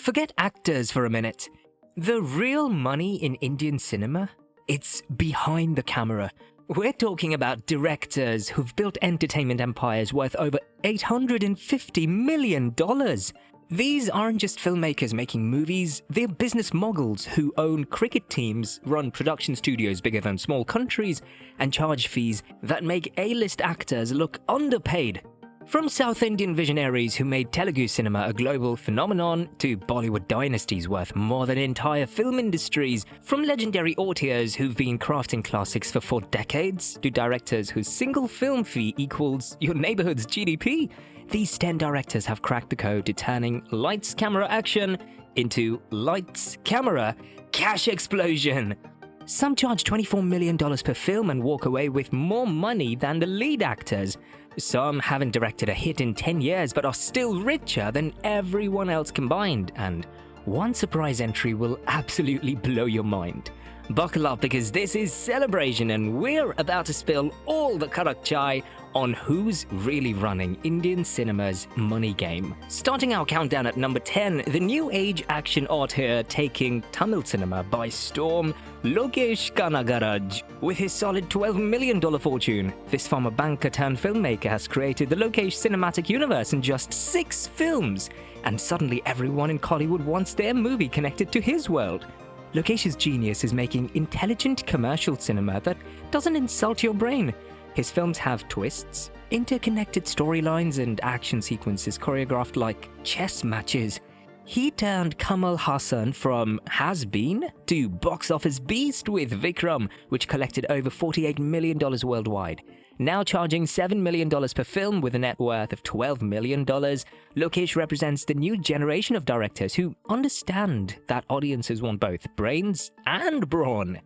forget actors for a minute. The real money in Indian cinema, it's behind the camera. We're talking about directors who've built entertainment empires worth over $850 million. These aren't just filmmakers making movies, they're business moguls who own cricket teams, run production studios bigger than small countries, and charge fees that make A-list actors look underpaid. From South Indian visionaries who made Telugu cinema a global phenomenon, to Bollywood dynasties worth more than entire film industries, from legendary auteurs who've been crafting classics for 4 decades, to directors whose single film fee equals your neighborhood's GDP, these 10 directors have cracked the code to turning lights, camera, action into lights, camera, cash explosion. Some charge $24 million per film and walk away with more money than the lead actors. Some haven't directed a hit in 10 years but are still richer than everyone else combined. And one surprise entry will absolutely blow your mind. Buckle up because this is CelebrAsian and we're about to spill all the karak chai on who's really running Indian cinema's money game. Starting our countdown at number 10, the new age action auteur taking Tamil cinema by storm, Lokesh Kanagaraj. With his solid $12 million fortune, this former banker turned filmmaker has created the Lokesh cinematic universe in just 6 films. And suddenly everyone in Hollywood wants their movie connected to his world. Lokesh's genius is making intelligent commercial cinema that doesn't insult your brain. His films have twists, interconnected storylines and action sequences choreographed like chess matches. He turned Kamal Hassan from has-been to box office beast with Vikram, which collected over $48 million worldwide. Now charging $7 million per film with a net worth of $12 million, Lokesh represents the new generation of directors who understand that audiences want both brains and brawn.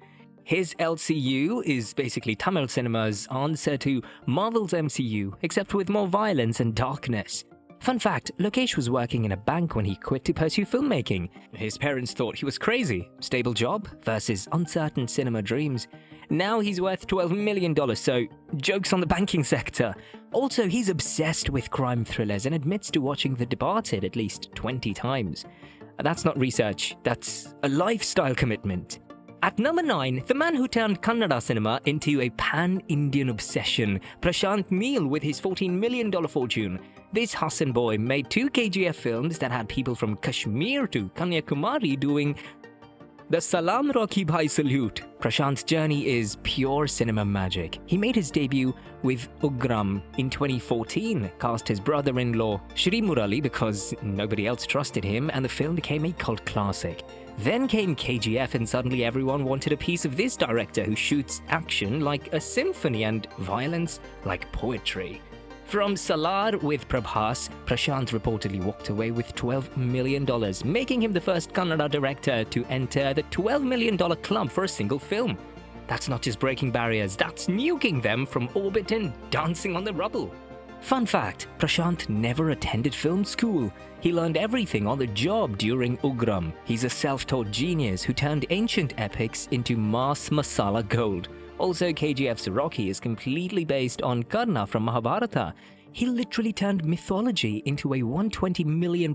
His LCU is basically Tamil cinema's answer to Marvel's MCU, except with more violence and darkness. Fun fact, Lokesh was working in a bank when he quit to pursue filmmaking. His parents thought he was crazy. Stable job versus uncertain cinema dreams. Now he's worth $12 million, so jokes on the banking sector. Also, he's obsessed with crime thrillers and admits to watching The Departed at least 20 times. That's not research, that's a lifestyle commitment. At number 9, the man who turned Kannada cinema into a pan-Indian obsession, Prashanth Neel with his $14 million fortune. This Hassan boy made 2 KGF films that had people from Kashmir to Kanyakumari doing the Salam Rocky Bhai salute. Prashanth's journey is pure cinema magic. He made his debut with Ugram in 2014, cast his brother-in-law Shri Murali because nobody else trusted him, and the film became a cult classic. Then came KGF and suddenly everyone wanted a piece of this director who shoots action like a symphony and violence like poetry. From Salar with Prabhas, Prashanth reportedly walked away with $12 million, making him the first Kannada director to enter the $12 million club for a single film. That's not just breaking barriers, that's nuking them from orbit and dancing on the rubble. Fun fact, Prashanth never attended film school. He learned everything on the job during Ugram. He's a self-taught genius who turned ancient epics into mass masala gold. Also, KGF's Rocky is completely based on Karna from Mahabharata. He literally turned mythology into a $120 million+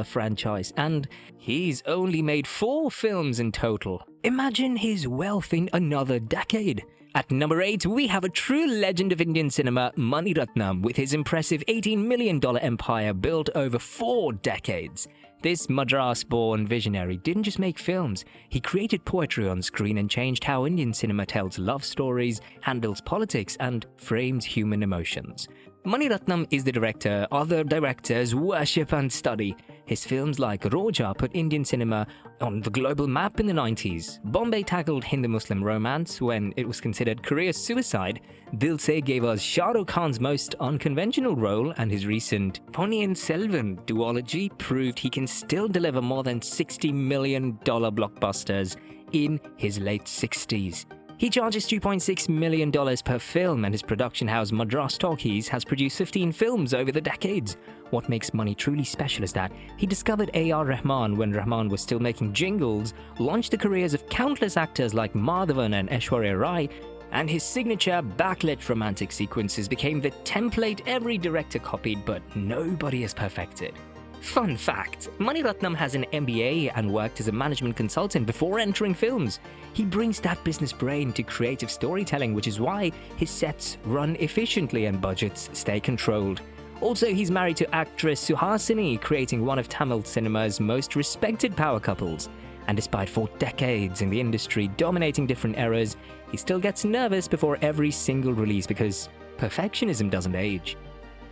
franchise, and he's only made 4 films in total. Imagine his wealth in another decade. At number 8, we have a true legend of Indian cinema, Mani Ratnam, with his impressive $18 million empire built over 4 decades. This Madras-born visionary didn't just make films, he created poetry on screen and changed how Indian cinema tells love stories, handles politics, and frames human emotions. Mani Ratnam is the director other directors worship and study. His films like Roja put Indian cinema on the global map in the 90s. Bombay tackled Hindu-Muslim romance when it was considered career suicide. Dil Se gave us Shah Rukh Khan's most unconventional role, and his recent Ponniyin Selvan duology proved he can still deliver more than $60 million blockbusters in his late 60s. He charges $2.6 million per film, and his production house Madras Talkies has produced 15 films over the decades. What makes Mani truly special is that he discovered A.R. Rahman when Rahman was still making jingles, launched the careers of countless actors like Madhavan and Aishwarya Rai, and his signature backlit romantic sequences became the template every director copied, but nobody has perfected. Fun fact, Mani Ratnam has an MBA and worked as a management consultant before entering films. He brings that business brain to creative storytelling, which is why his sets run efficiently and budgets stay controlled. Also, he's married to actress Suhasini, creating one of Tamil cinema's most respected power couples. And despite 4 decades in the industry dominating different eras, he still gets nervous before every single release because perfectionism doesn't age.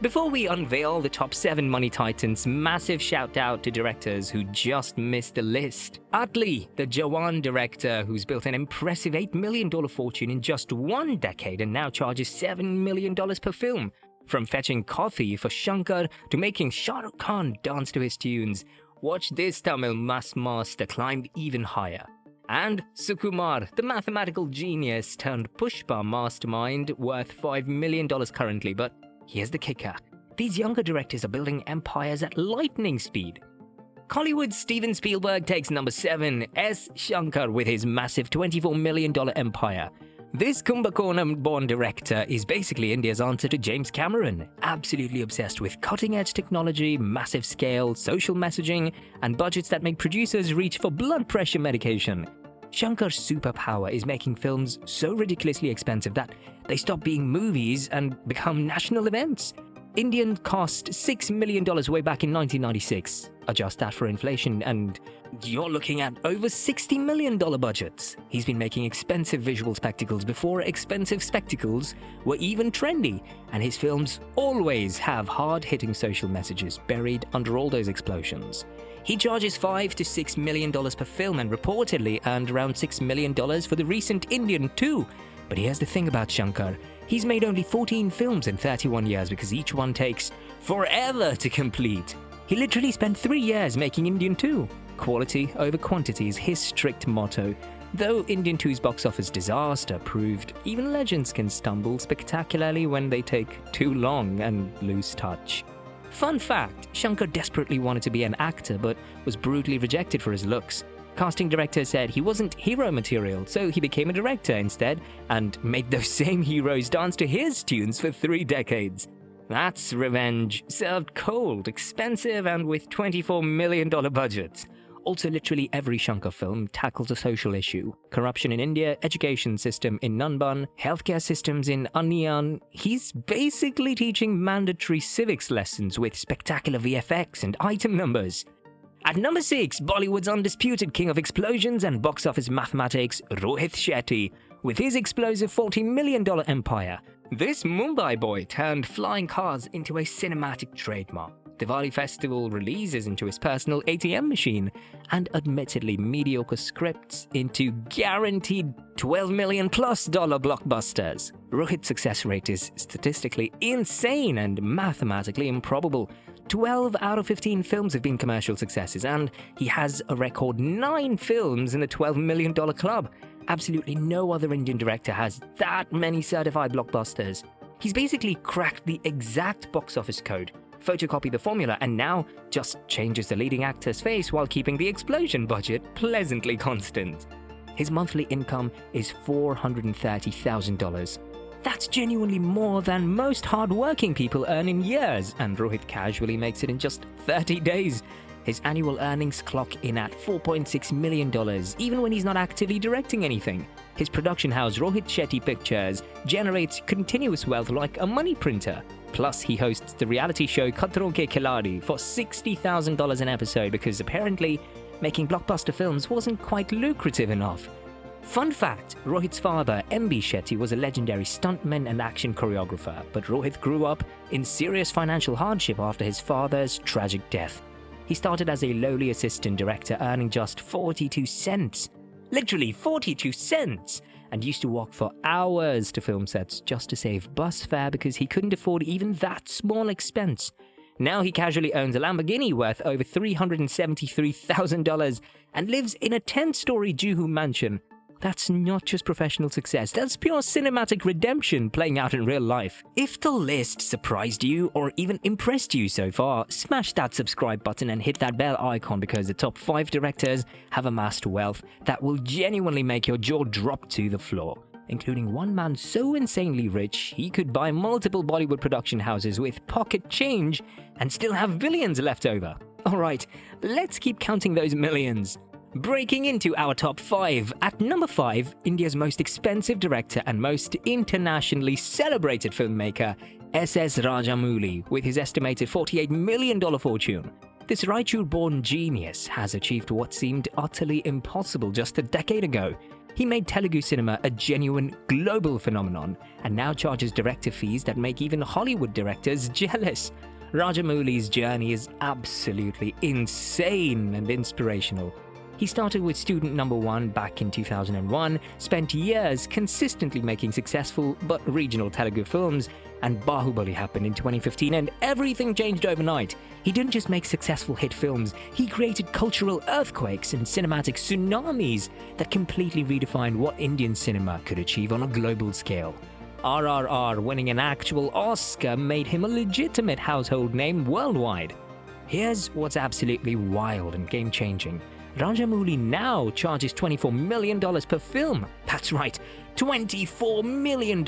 Before we unveil the top 7 money titans, massive shout out to directors who just missed the list. Atlee, the Jawan director who's built an impressive $8 million fortune in just 1 decade and now charges $7 million per film. From fetching coffee for Shankar to making Shah Rukh Khan dance to his tunes, watch this Tamil mass master climb even higher. And Sukumar, the mathematical genius turned Pushpa mastermind worth $5 million currently, but here's the kicker. These younger directors are building empires at lightning speed. Hollywood's Steven Spielberg takes number 7, S. Shankar with his massive $24 million empire. This Kumbakonam-born director is basically India's answer to James Cameron, absolutely obsessed with cutting-edge technology, massive scale, social messaging, and budgets that make producers reach for blood pressure medication. Shankar's superpower is making films so ridiculously expensive that they stop being movies and become national events. Indian cost $6 million way back in 1996. Adjust that for inflation and you're looking at over $60 million budgets. He's been making expensive visual spectacles before expensive spectacles were even trendy, and his films always have hard-hitting social messages buried under all those explosions. He charges $5 to $6 million per film and reportedly earned around $6 million for the recent Indian 2. But here's the thing about Shankar. He's made only 14 films in 31 years because each one takes forever to complete. He literally spent 3 years making Indian 2. Quality over quantity is his strict motto. Though Indian 2's box office disaster proved even legends can stumble spectacularly when they take too long and lose touch. Fun fact, Shankar desperately wanted to be an actor but was brutally rejected for his looks. Casting director said he wasn't hero material, so he became a director instead and made those same heroes dance to his tunes for 3 decades. That's revenge, served cold, expensive, and with $24 million budgets. Also, literally every Shankar film tackles a social issue. Corruption in India, education system in Nanban, healthcare systems in Aniyan. He's basically teaching mandatory civics lessons with spectacular VFX and item numbers. At number 6, Bollywood's undisputed king of explosions and box office mathematics, Rohit Shetty, with his explosive $40 million empire. This Mumbai boy turned flying cars into a cinematic trademark, Diwali festival releases into his personal ATM machine, and admittedly mediocre scripts into guaranteed $12 million+ blockbusters. Rohit's success rate is statistically insane and mathematically improbable. 12 out of 15 films have been commercial successes, and he has a record 9 films in the $12 million club. Absolutely no other Indian director has that many certified blockbusters. He's basically cracked the exact box office code, photocopied the formula, and now just changes the leading actor's face while keeping the explosion budget pleasantly constant. His monthly income is $430,000. That's genuinely more than most hard-working people earn in years, and Rohit casually makes it in just 30 days. His annual earnings clock in at $4.6 million, even when he's not actively directing anything. His production house, Rohit Shetty Pictures, generates continuous wealth like a money printer. Plus, he hosts the reality show Khatron Ke Khiladi for $60,000 an episode because apparently making blockbuster films wasn't quite lucrative enough. Fun fact, Rohit's father, M.B. Shetty, was a legendary stuntman and action choreographer, but Rohit grew up in serious financial hardship after his father's tragic death. He started as a lowly assistant director, earning just 42 cents. Literally 42 cents! And used to walk for hours to film sets just to save bus fare because he couldn't afford even that small expense. Now he casually owns a Lamborghini worth over $373,000 and lives in a 10-story Juhu mansion. That's not just professional success, that's pure cinematic redemption playing out in real life. If the list surprised you or even impressed you so far, smash that subscribe button and hit that bell icon because the top 5 directors have amassed wealth that will genuinely make your jaw drop to the floor. Including one man so insanely rich, he could buy multiple Bollywood production houses with pocket change and still have billions left over. Alright, let's keep counting those millions. Breaking into our top 5, at number 5, India's most expensive director and most internationally celebrated filmmaker, S.S. Rajamouli, with his estimated $48 million fortune. This Raichur-born genius has achieved what seemed utterly impossible just a decade ago. He made Telugu cinema a genuine global phenomenon and now charges director fees that make even Hollywood directors jealous. Rajamouli's journey is absolutely insane and inspirational. He started with student number 1 back in 2001, spent years consistently making successful but regional Telugu films, and Bahubali happened in 2015 and everything changed overnight. He didn't just make successful hit films, he created cultural earthquakes and cinematic tsunamis that completely redefined what Indian cinema could achieve on a global scale. RRR winning an actual Oscar made him a legitimate household name worldwide. Here's what's absolutely wild and game-changing. Rajamouli now charges $24 million per film. That's right, $24 million.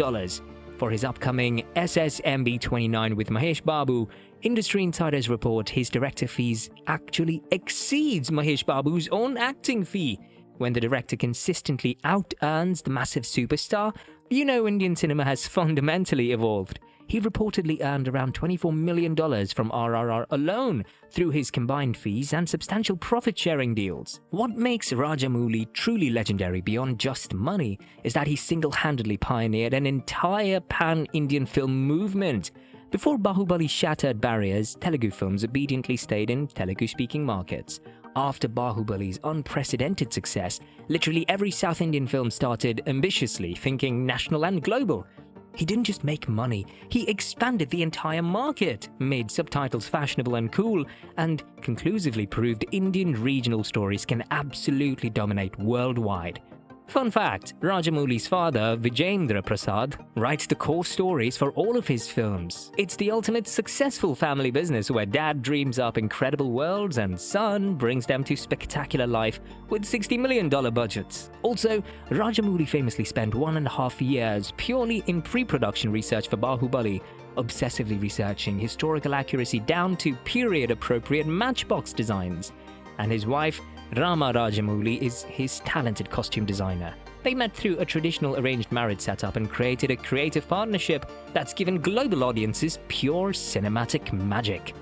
For his upcoming SSMB 29 with Mahesh Babu, industry insiders report his director fees actually exceeds Mahesh Babu's own acting fee. When the director consistently out-earns the massive superstar, you know Indian cinema has fundamentally evolved. He reportedly earned around $24 million from RRR alone through his combined fees and substantial profit-sharing deals. What makes Rajamouli truly legendary beyond just money is that he single-handedly pioneered an entire pan-Indian film movement. Before Bahubali shattered barriers, Telugu films obediently stayed in Telugu-speaking markets. After Bahubali's unprecedented success, literally every South Indian film started ambitiously thinking national and global. He didn't just make money, he expanded the entire market, made subtitles fashionable and cool, and conclusively proved Indian regional stories can absolutely dominate worldwide. Fun fact, Rajamouli's father, Vijayendra Prasad, writes the core stories for all of his films. It's the ultimate successful family business where dad dreams up incredible worlds and son brings them to spectacular life with $60 million budgets. Also, Rajamouli famously spent 1.5 years purely in pre-production research for Bahubali, obsessively researching historical accuracy down to period-appropriate matchbox designs. And his wife, Rama Rajamouli, is his talented costume designer. They met through a traditional arranged marriage setup and created a creative partnership that's given global audiences pure cinematic magic.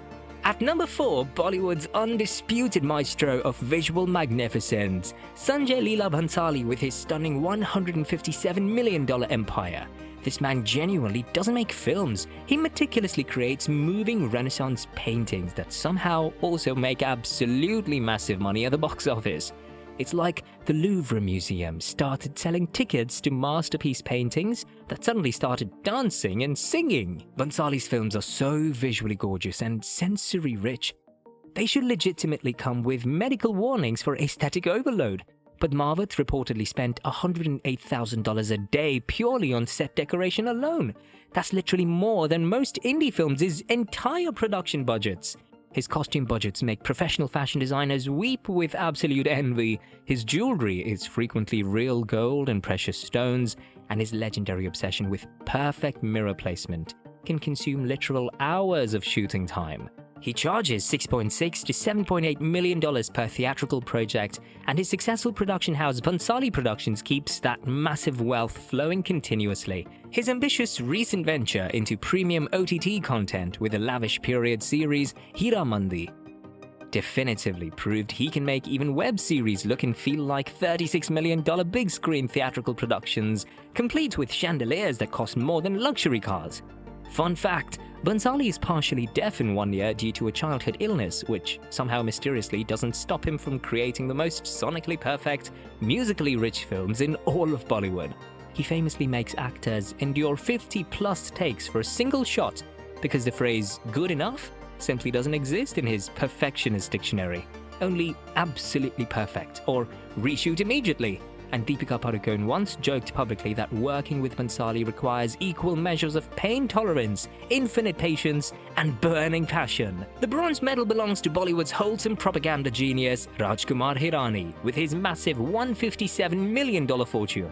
At number 4, Bollywood's undisputed maestro of visual magnificence, Sanjay Leela Bhansali with his stunning $157 million empire. This man genuinely doesn't make films, he meticulously creates moving Renaissance paintings that somehow also make absolutely massive money at the box office. It's like the Louvre Museum started selling tickets to masterpiece paintings that suddenly started dancing and singing. Bhansali's films are so visually gorgeous and sensory rich. They should legitimately come with medical warnings for aesthetic overload. But Marvat reportedly spent $108,000 a day purely on set decoration alone. That's literally more than most indie films' entire production budgets. His costume budgets make professional fashion designers weep with absolute envy. His jewelry is frequently real gold and precious stones, and his legendary obsession with perfect mirror placement can consume literal hours of shooting time. He charges $6.6 to $7.8 million per theatrical project, and his successful production house Bhansali Productions keeps that massive wealth flowing continuously. His ambitious recent venture into premium OTT content with a lavish period series, Hira Mandi, definitively proved he can make even web series look and feel like $36 million big screen theatrical productions, complete with chandeliers that cost more than luxury cars. Fun fact, Bhansali is partially deaf in 1 year due to a childhood illness, which somehow mysteriously doesn't stop him from creating the most sonically perfect, musically rich films in all of Bollywood. He famously makes actors endure 50+ takes for a single shot because the phrase good enough simply doesn't exist in his perfectionist dictionary. Only absolutely perfect or reshoot immediately. And Deepika Padukone once joked publicly that working with Bhansali requires equal measures of pain tolerance, infinite patience, and burning passion. The bronze medal belongs to Bollywood's wholesome propaganda genius, Rajkumar Hirani, with his massive $157 million fortune.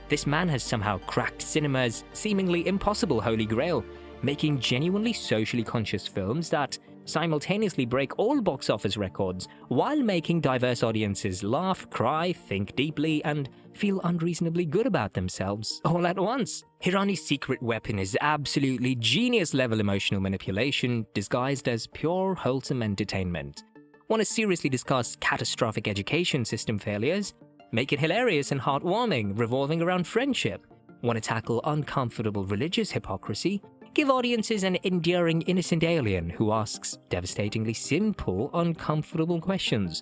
This man has somehow cracked cinema's seemingly impossible holy grail, making genuinely socially conscious films that simultaneously break all box office records while making diverse audiences laugh, cry, think deeply, and feel unreasonably good about themselves all at once. Hirani's secret weapon is absolutely genius-level emotional manipulation disguised as pure, wholesome entertainment. Want to seriously discuss catastrophic education system failures? Make it hilarious and heartwarming, revolving around friendship. Want to tackle uncomfortable religious hypocrisy? Give audiences an endearing innocent alien who asks devastatingly simple, uncomfortable questions.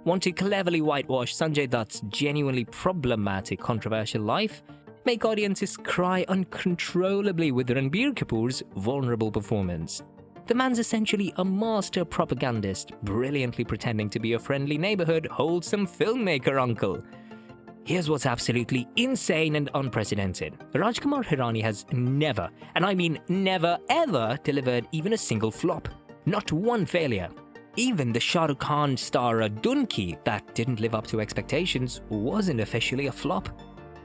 Want to cleverly whitewash Sanjay Dutt's genuinely problematic, controversial life? Make audiences cry uncontrollably with Ranbir Kapoor's vulnerable performance. The man's essentially a master propagandist, brilliantly pretending to be a friendly neighborhood, wholesome filmmaker uncle. Here's what's absolutely insane and unprecedented. Rajkumar Hirani has never, and I mean never ever, delivered even a single flop. Not one failure. Even the Shah Rukh Khan starrer Dunki that didn't live up to expectations wasn't officially a flop.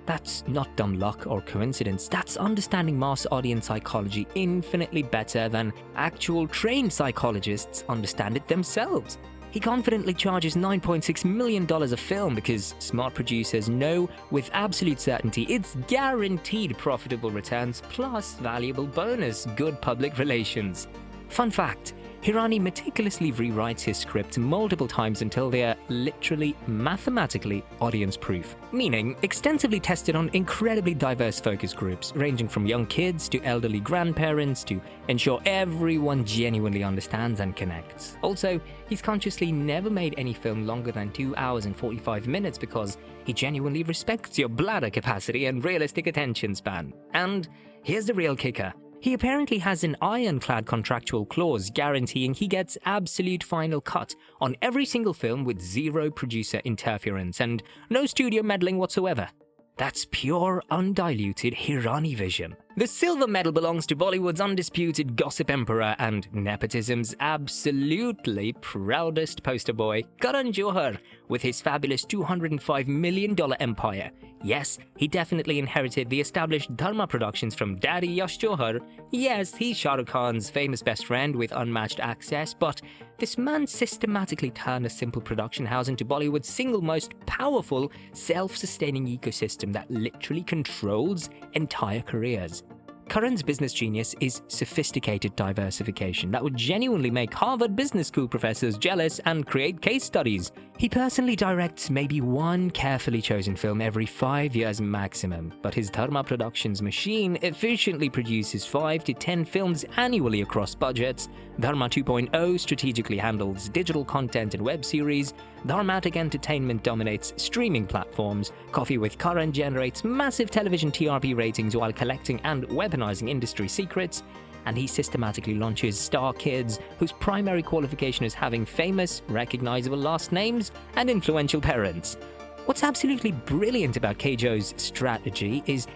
That's not dumb luck or coincidence, that's understanding mass audience psychology infinitely better than actual trained psychologists understand it themselves. He confidently charges $9.6 million a film because smart producers know with absolute certainty it's guaranteed profitable returns plus valuable bonus good public relations. Fun fact, Hirani meticulously rewrites his script multiple times until they are literally mathematically audience-proof, meaning extensively tested on incredibly diverse focus groups, ranging from young kids to elderly grandparents to ensure everyone genuinely understands and connects. Also, he's consciously never made any film longer than 2 hours and 45 minutes because he genuinely respects your bladder capacity and realistic attention span. And here's the real kicker. He apparently has an ironclad contractual clause guaranteeing he gets absolute final cut on every single film with zero producer interference and no studio meddling whatsoever. That's pure, undiluted Hirani vision. The silver medal belongs to Bollywood's undisputed gossip emperor and nepotism's absolutely proudest poster boy, Karan Johar, with his fabulous $205 million empire. Yes, he definitely inherited the established Dharma Productions from Daddy Yash Johar. Yes, he's Shah Rukh Khan's famous best friend with unmatched access, but this man systematically turned a simple production house into Bollywood's single most powerful, self-sustaining ecosystem that literally controls entire careers. Karan's business genius is sophisticated diversification that would genuinely make Harvard Business School professors jealous and create case studies. He personally directs maybe one carefully chosen film every 5 years maximum, but his Dharma Productions machine efficiently produces 5 to 10 films annually across budgets. Dharma 2.0 strategically handles digital content and web series. Dharmatic Entertainment dominates streaming platforms. Coffee with Karan generates massive television TRP ratings while collecting and weaponizing industry secrets. And he systematically launches star kids whose primary qualification is having famous, recognizable last names and influential parents. What's absolutely brilliant about Kjo's strategy is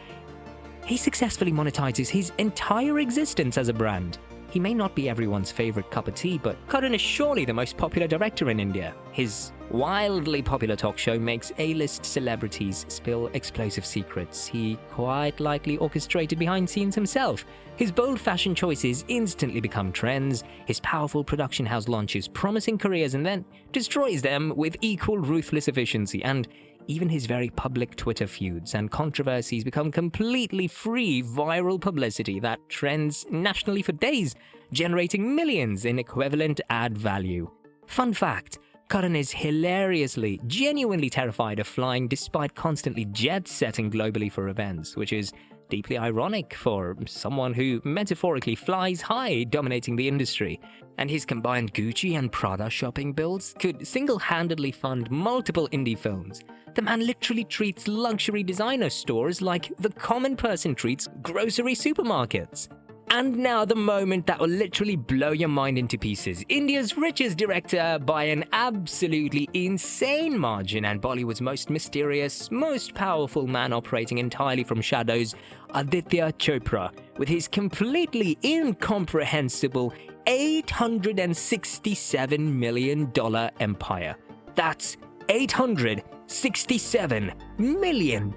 he successfully monetizes his entire existence as a brand. He may not be everyone's favorite cup of tea, but Karan is surely the most popular director in India. His wildly popular talk show makes A-list celebrities spill explosive secrets he quite likely orchestrated behind scenes himself. His bold fashion choices instantly become trends. His powerful production house launches promising careers and then destroys them with equal ruthless efficiency. And even his very public Twitter feuds and controversies become completely free viral publicity that trends nationally for days, generating millions in equivalent ad value. Fun fact, Karan is hilariously, genuinely terrified of flying despite constantly jet-setting globally for events, which is deeply ironic for someone who metaphorically flies high, dominating the industry. And his combined Gucci and Prada shopping bills could single-handedly fund multiple indie films. The man literally treats luxury designer stores like the common person treats grocery supermarkets. And now the moment that will literally blow your mind into pieces. India's richest director by an absolutely insane margin and Bollywood's most mysterious, most powerful man operating entirely from shadows, Aditya Chopra, with his completely incomprehensible $867 million empire. That's $867 million.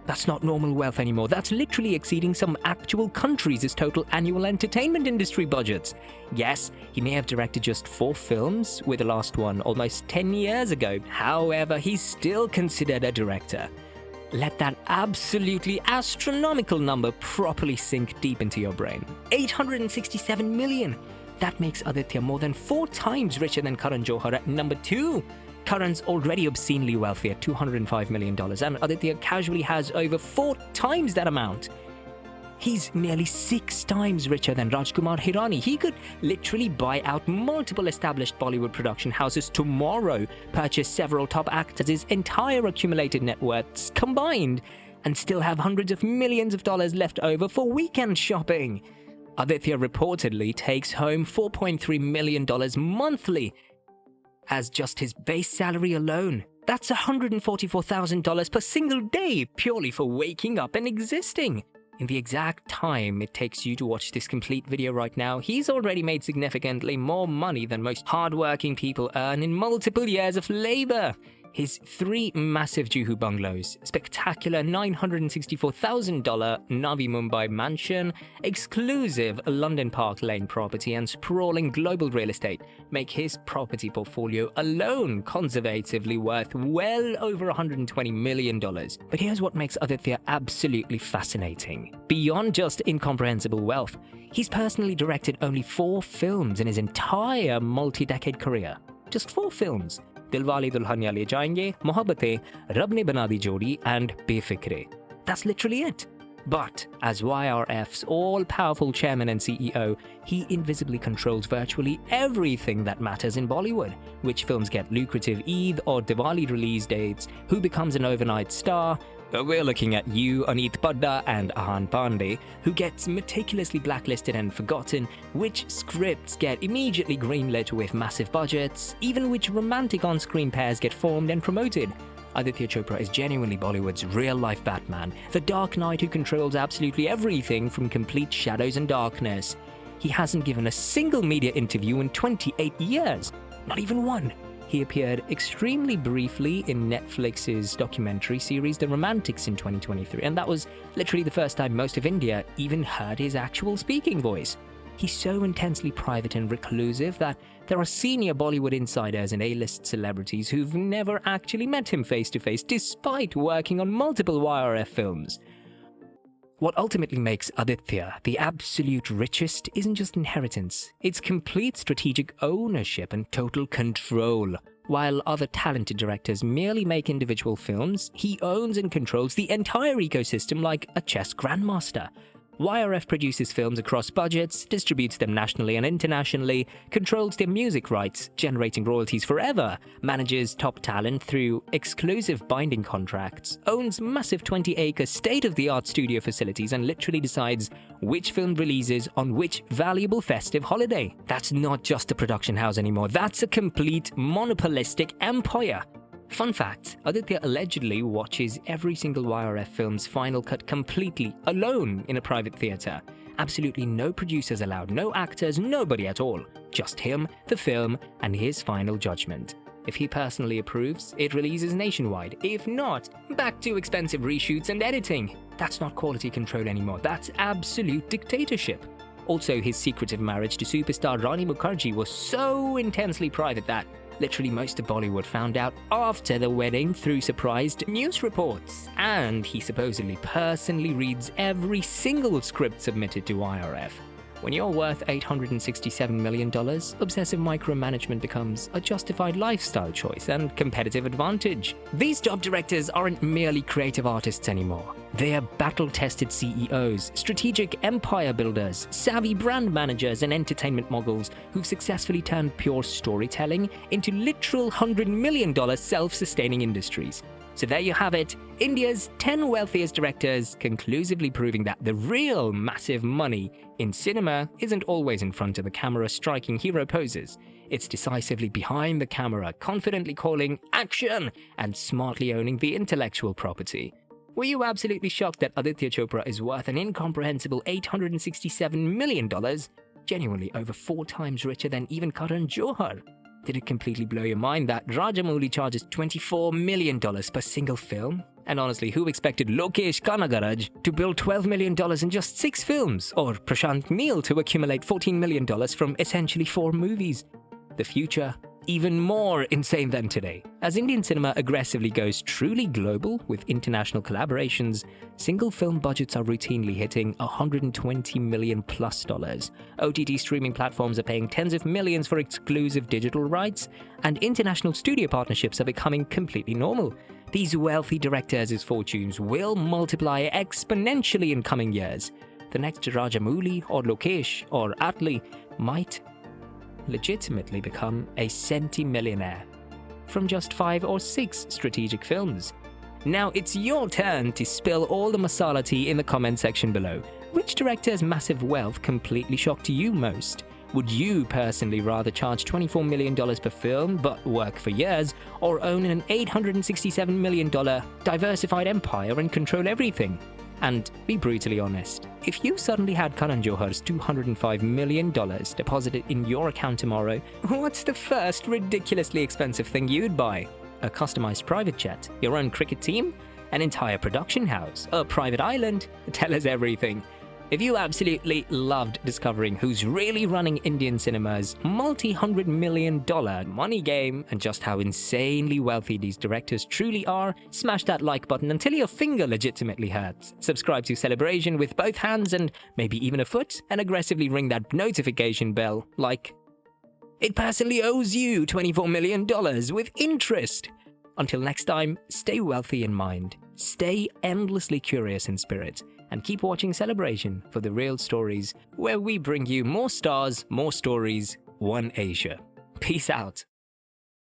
That's not normal wealth anymore. That's literally exceeding some actual countries' total annual entertainment industry budgets. Yes, he may have directed just 4 films, with the last one almost 10 years ago. However, he's still considered a director. Let that absolutely astronomical number properly sink deep into your brain. 867 million! That makes Aditya more than 4 times richer than Karan Johar at number 2. Karan's already obscenely wealthy at $205 million, and Aditya casually has over 4 times that amount. He's nearly 6 times richer than Rajkumar Hirani. He could literally buy out multiple established Bollywood production houses tomorrow, purchase several top actors' entire accumulated net worths combined, and still have hundreds of millions of dollars left over for weekend shopping. Aditya reportedly takes home $4.3 million monthly as just his base salary alone. That's $144,000 per single day, purely for waking up and existing. In the exact time it takes you to watch this complete video right now, he's already made significantly more money than most hardworking people earn in multiple years of labor. His 3 massive Juhu bungalows, spectacular $964,000 Navi Mumbai mansion, exclusive London Park Lane property, and sprawling global real estate make his property portfolio alone conservatively worth well over $120 million. But here's what makes Aditya absolutely fascinating. Beyond just incomprehensible wealth, he's personally directed only 4 films in his entire multi-decade career. Just 4 films. Dilwale Dulhania Le Jayenge, Mohabbatein, Rab Ne Bana Di Jodi, and Befikre. That's literally it. But as YRF's all-powerful chairman and CEO, he invisibly controls virtually everything that matters in Bollywood. Which films get lucrative Eid or Diwali release dates, who becomes an overnight star. We're looking at you, Aneet Padda and Ahan Pandey, who gets meticulously blacklisted and forgotten, which scripts get immediately greenlit with massive budgets, even which romantic on-screen pairs get formed and promoted. Aditya Chopra is genuinely Bollywood's real-life Batman, the Dark Knight who controls absolutely everything from complete shadows and darkness. He hasn't given a single media interview in 28 years, not even one. He appeared extremely briefly in Netflix's documentary series The Romantics in 2023, and that was literally the first time most of India even heard his actual speaking voice. He's so intensely private and reclusive that there are senior Bollywood insiders and A-list celebrities who've never actually met him face-to-face, despite working on multiple YRF films. What ultimately makes Aditya the absolute richest isn't just inheritance, it's complete strategic ownership and total control. While other talented directors merely make individual films, he owns and controls the entire ecosystem like a chess grandmaster. YRF produces films across budgets, distributes them nationally and internationally, controls their music rights, generating royalties forever, manages top talent through exclusive binding contracts, owns massive 20-acre state-of-the-art studio facilities, and literally decides which film releases on which valuable festive holiday. That's not just a production house anymore, that's a complete monopolistic empire. Fun fact, Aditya allegedly watches every single YRF film's final cut completely alone in a private theatre. Absolutely no producers allowed, no actors, nobody at all. Just him, the film, and his final judgment. If he personally approves, it releases nationwide. If not, back to expensive reshoots and editing. That's not quality control anymore, that's absolute dictatorship. Also, his secretive marriage to superstar Rani Mukherjee was so intensely private that literally most of Bollywood found out after the wedding through surprised news reports. And he supposedly personally reads every single script submitted to YRF. When you're worth $867 million, obsessive micromanagement becomes a justified lifestyle choice and competitive advantage. These top directors aren't merely creative artists anymore. They're battle-tested CEOs, strategic empire builders, savvy brand managers, and entertainment moguls who've successfully turned pure storytelling into literal $100 million self-sustaining industries. So there you have it, India's 10 wealthiest directors conclusively proving that the real massive money in cinema isn't always in front of the camera striking hero poses. It's decisively behind the camera, confidently calling action and smartly owning the intellectual property. Were you absolutely shocked that Aditya Chopra is worth an incomprehensible $867 million? Genuinely over 4 times richer than even Karan Johar. Did it completely blow your mind that Rajamouli charges $24 million per single film? And honestly, who expected Lokesh Kanagaraj to build $12 million in just 6 films, or Prashanth Neel to accumulate $14 million from essentially 4 movies? The future, even more insane than today. As Indian cinema aggressively goes truly global with international collaborations, single film budgets are routinely hitting $120 million plus. OTT streaming platforms are paying tens of millions for exclusive digital rights, and international studio partnerships are becoming completely normal. These wealthy directors' fortunes will multiply exponentially in coming years. The next Rajamouli or Lokesh or Atlee might legitimately become a centimillionaire from just 5 or 6 strategic films. Now it's your turn to spill all the masala tea in the comment section below. Which director's massive wealth completely shocked you most? Would you personally rather charge $24 million per film but work for years, or own an $867 million diversified empire and control everything? And be brutally honest, if you suddenly had Karan Johar's $205 million deposited in your account tomorrow, what's the first ridiculously expensive thing you'd buy? A customized private jet? Your own cricket team? An entire production house? A private island? Tell us everything. If you absolutely loved discovering who's really running Indian cinema's multi-$100 million money game and just how insanely wealthy these directors truly are, smash that like button until your finger legitimately hurts. Subscribe to CelebrAsian with both hands and maybe even a foot, and aggressively ring that notification bell like it personally owes you $24 million with interest. Until next time, stay wealthy in mind, stay endlessly curious in spirit, and keep watching CelebrAsian for the real stories, where we bring you more stars, more stories, one Asia. Peace out.